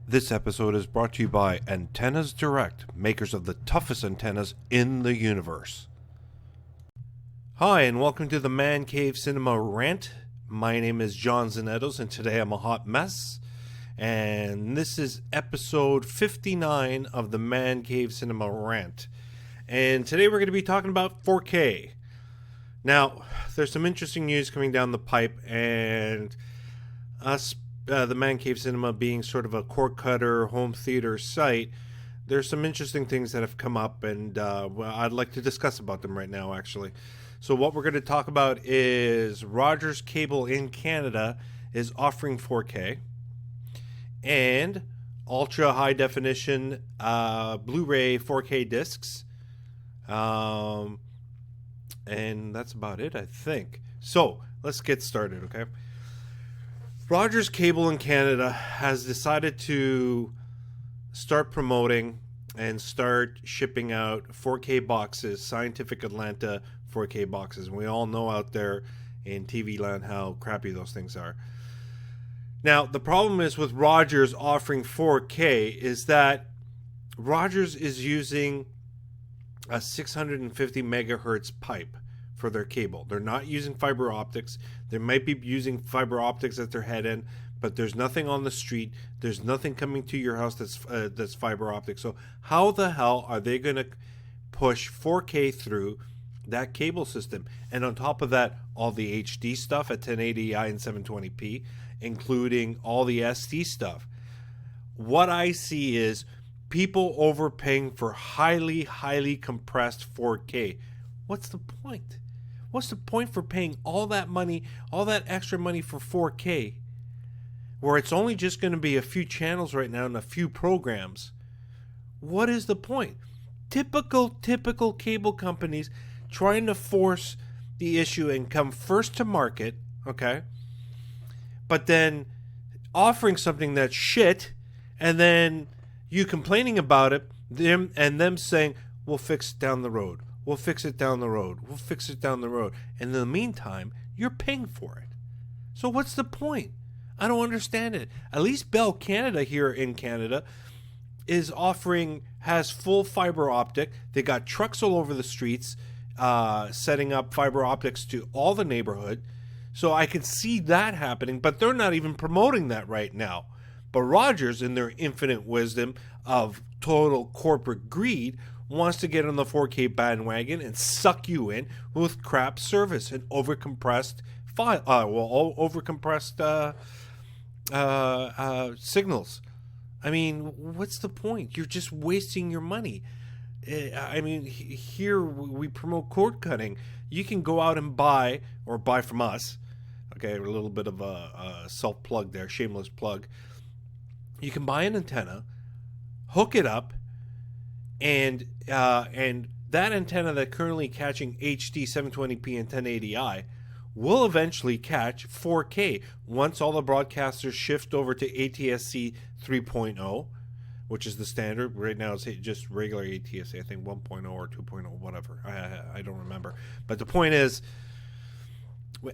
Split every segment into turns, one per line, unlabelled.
This episode is brought to you by Antennas Direct, makers of the toughest antennas in the universe. Hi, and welcome to the Man Cave Cinema Rant. My name is John Zanettos, and today I'm a hot mess. And this is episode 59 of the Man Cave Cinema Rant. And today we're going to be talking about 4K. Now, there's some interesting news coming down the pipe, and us the Man Cave Cinema being sort of a cord cutter home theater site, there's some interesting things that have come up, and I'd like to discuss about them right now, actually. So what we're going to talk about is Rogers Cable in Canada is offering 4K and ultra high definition Blu-ray 4K discs, and that's about it, I think. So let's get started, okay? Rogers Cable in Canada has decided to start promoting and start shipping out 4K boxes, Scientific Atlanta 4K boxes. We all know out there in TV land how crappy those things are. Now, the problem is with Rogers offering 4K is that Rogers is using a 650 megahertz pipe for their cable. They're not using fiber optics. They might be using fiber optics at their head end, but there's nothing on the street. There's nothing coming to your house that's fiber optic. So how the hell are they going to push 4K through that cable system? And on top of that, all the HD stuff at 1080i and 720p, including all the SD stuff. What I see is people overpaying for highly compressed 4K. What's the point? What's the point for paying all that money, all that extra money for 4K, where it's only just going to be a few channels right now and a few programs? What is the point? Typical cable companies trying to force the issue and come first to market, okay? But then offering something that's shit, and then you complaining about it, them saying, we'll fix it down the road. We'll fix it down the road. We'll fix it down the road. And in the meantime, you're paying for it. So what's the point? I don't understand it. At least Bell Canada here in Canada has full fiber optic. They got trucks all over the streets setting up fiber optics to all the neighborhood. So I can see that happening, but they're not even promoting that right now. But Rogers, in their infinite wisdom of total corporate greed, wants to get on the 4K bandwagon and suck you in with crap service and overcompressed signals. I mean, what's the point? You're just wasting your money. I mean, here we promote cord cutting. You can go out and buy from us. Okay, a little bit of a self plug there, shameless plug. You can buy an antenna, hook it up, and that antenna that currently catching HD 720p and 1080i will eventually catch 4K once all the broadcasters shift over to ATSC 3.0, which is the standard. Right now it's just regular ATSC, I think 1.0 or 2.0, whatever. I don't remember. But the point is,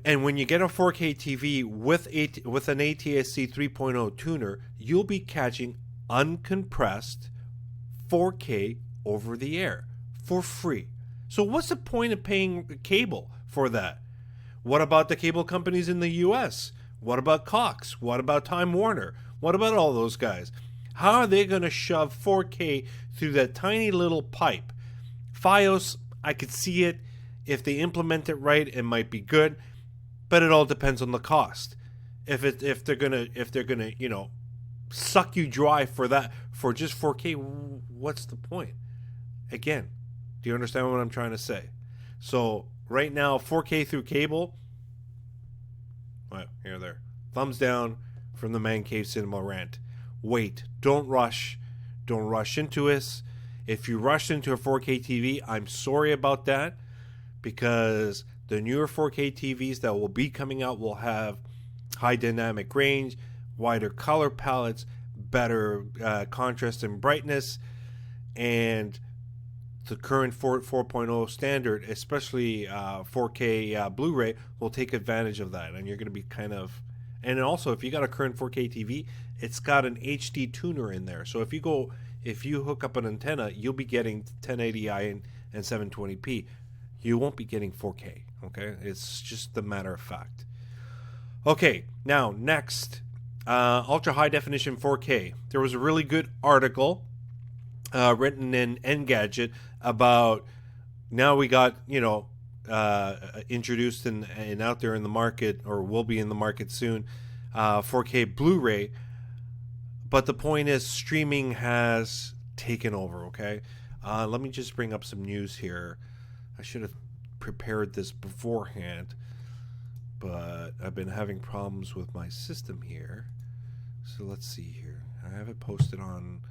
and when you get a 4K TV with an ATSC 3.0 tuner, you'll be catching uncompressed 4K over the air for free. So what's the point of paying cable for that? What about the cable companies in the US? What about Cox? What about Time Warner? What about all those guys? How are they going to shove 4K through that tiny little pipe? Fios, I could see it. If they implement it right, it might be good, but it all depends on the cost. If they're gonna suck you dry for just 4K, what's the point? Again, do you understand what I'm trying to say? So right now, 4K through cable, well, here or there. Thumbs down from the Man Cave Cinema Rant. Wait, don't rush into this. If you rush into a 4K TV, I'm sorry about that, because the newer 4K TVs that will be coming out will have high dynamic range, wider color palettes, better contrast and brightness, and the current 4.0 standard, especially 4K Blu-ray, will take advantage of that, and you're going to be kind of And also, if you got a current 4K TV, it's got an HD tuner in there. So if you hook up an antenna, you'll be getting 1080i and 720p. You won't be getting 4K. Okay, it's just a matter of fact. Okay, now next, ultra high definition 4K. There was a really good article written in Engadget about, now we got, introduced and out there in the market, or will be in the market soon, 4K Blu-ray. But the point is, streaming has taken over. Okay, let me just bring up some news here. I should have prepared this beforehand, but I've been having problems with my system here. So let's see here. I have it posted on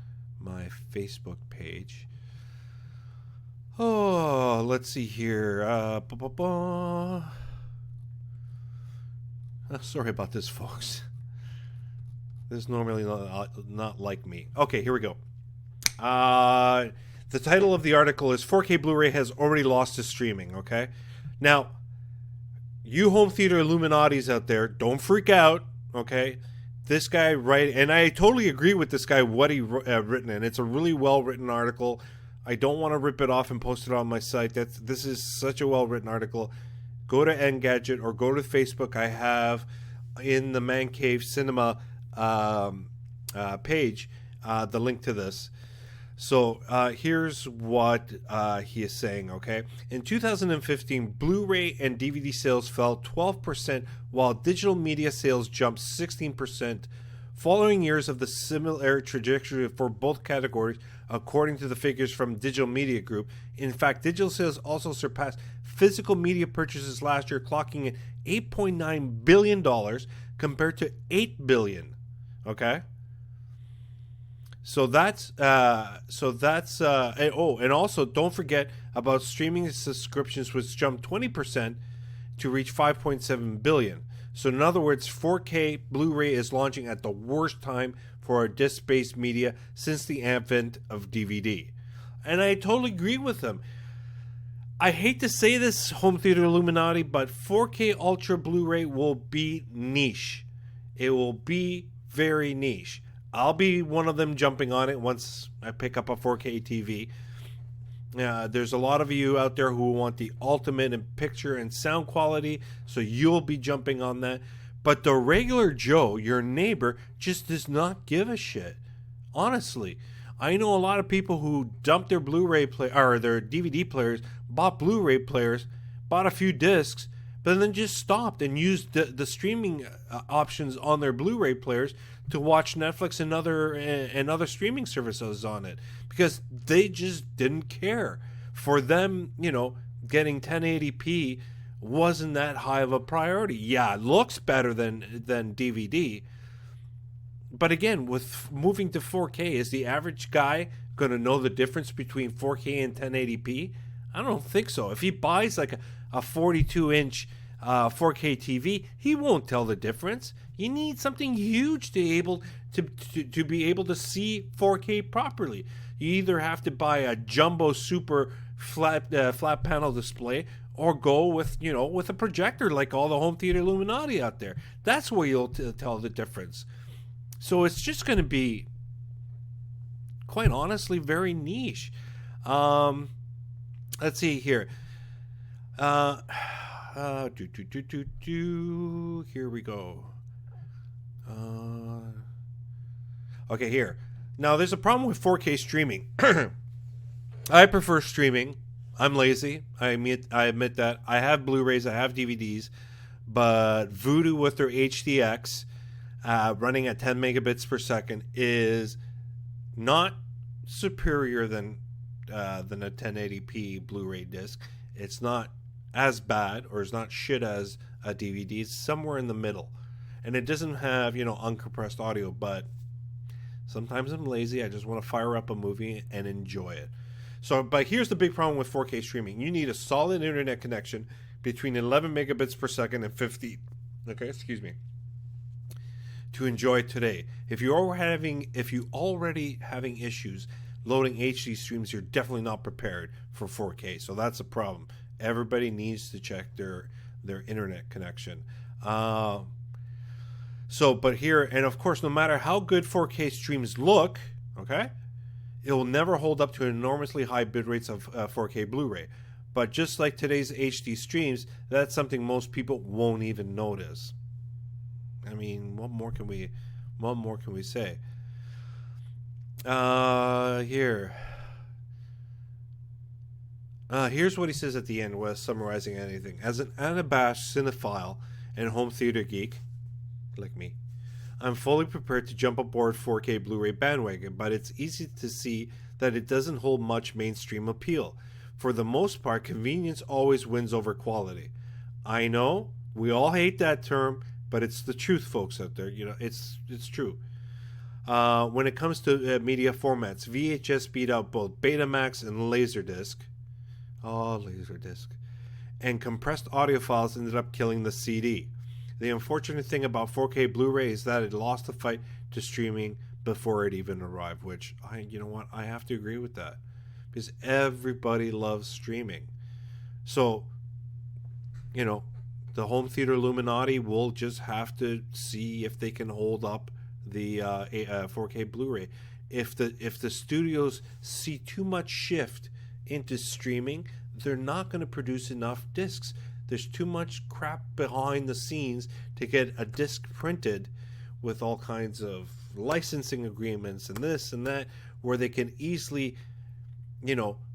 my Facebook page. Oh, let's see here. Sorry about this, folks. This is normally not like me. Okay, here we go. The title of the article is 4K Blu-ray has already lost to streaming, okay? Now, you home theater Illuminatis out there, don't freak out, okay? This guy, and I totally agree with this guy, what he written, and it's a really well-written article. I don't want to rip it off and post it on my site. This is such a well-written article. Go to Engadget or go to Facebook. I have in the Man Cave Cinema page the link to this. So here's what he is saying, okay? In 2015, Blu-ray and DVD sales fell 12%, while digital media sales jumped 16%, following years of the similar trajectory for both categories, according to the figures from Digital Media Group. In fact, digital sales also surpassed physical media purchases last year, clocking in $8.9 billion compared to $8 billion, okay? So that's and also don't forget about streaming subscriptions, which jumped 20% to reach 5.7 billion. So in other words, 4K Blu-ray is launching at the worst time for a disc-based media since the advent of DVD. And I totally agree with them. I hate to say this, home theater Illuminati, but 4K Ultra Blu-ray will be niche. It will be very niche. I'll be one of them jumping on it once I pick up a 4K TV. There's a lot of you out there who want the ultimate in picture and sound quality, so you'll be jumping on that. But the regular Joe, your neighbor, just does not give a shit. Honestly, I know a lot of people who dumped their Blu-ray or their DVD players, bought Blu-ray players, bought a few discs, but then just stopped and used the streaming options on their Blu-ray players to watch Netflix and other streaming services on it, because they just didn't care. For them, getting 1080p wasn't that high of a priority. Yeah, it looks better than DVD. But again, with moving to 4K, is the average guy going to know the difference between 4K and 1080p? I don't think so. If he buys like a 42-inch 4K TV, he won't tell the difference. You need something huge to be able to see 4K properly. You either have to buy a jumbo super flat panel display, or go with a projector like all the home theater Illuminati out there. That's where you'll tell the difference. So it's just going to be, quite honestly, very niche. Let's see here. Here we go. Okay, here. Now, there's a problem with 4K streaming. I prefer streaming. I'm lazy. I admit that. I have Blu-rays. I have DVDs. But Vudu with their HDX running at 10 megabits per second is not superior than a 1080p Blu-ray disc. It's not as bad, or it's not shit as a DVD. It's somewhere in the middle. And it doesn't have, uncompressed audio, but sometimes I'm lazy. I just want to fire up a movie and enjoy it. So, but here's the big problem with 4K streaming. You need a solid internet connection between 11 megabits per second and 50, to enjoy it today. If you already having issues loading HD streams, you're definitely not prepared for 4K. So that's a problem. Everybody needs to check their internet connection. So, but here, and of course, no matter how good 4K streams look, okay, it will never hold up to enormously high bit rates of 4K Blu-ray. But just like today's HD streams, that's something most people won't even notice. I mean, what more can we say? Here's what he says at the end, was summarizing anything. As an unabashed cinephile and home theater geek, like me, I'm fully prepared to jump aboard 4K Blu-ray bandwagon, but it's easy to see that it doesn't hold much mainstream appeal. For the most part, convenience always wins over quality. I know, we all hate that term, but it's the truth, folks out there. You know, it's true. When it comes to media formats, VHS beat out both Betamax and Laserdisc. Oh, Laserdisc. And compressed audio files ended up killing the CD. The unfortunate thing about 4K Blu-ray is that it lost the fight to streaming before it even arrived, which I have to agree with that, because everybody loves streaming. So, the home theater Illuminati will just have to see if they can hold up the 4K Blu-ray. If the studios see too much shift into streaming, they're not going to produce enough discs. There's too much crap behind the scenes to get a disc printed with all kinds of licensing agreements and this and that, where they can easily,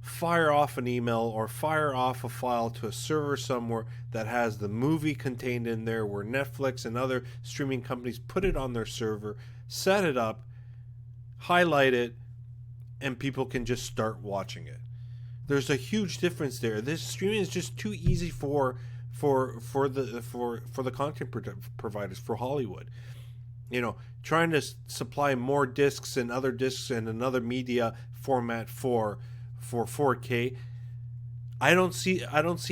fire off an email or fire off a file to a server somewhere that has the movie contained in there, where Netflix and other streaming companies put it on their server, set it up, highlight it, and people can just start watching it. There's a huge difference there. This streaming is just too easy for the content providers, for Hollywood. Trying to supply more discs and other discs and another media format for 4K. I don't see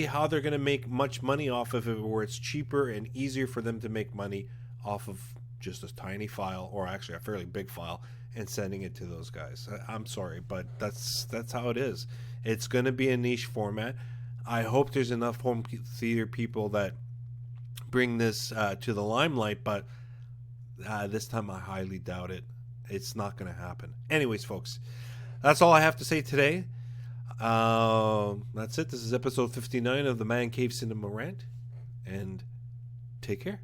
how they're going to make much money off of it, where it's cheaper and easier for them to make money off of just a tiny file, or actually a fairly big file, and sending it to those guys. I'm sorry, but that's how it is. It's going to be a niche format. I hope there's enough home theater people that bring this to the limelight, but this time I highly doubt it. It's not going to happen. Anyways, folks, that's all I have to say today. That's it. This is episode 59 of the Man Cave Cinema Rant, and take care.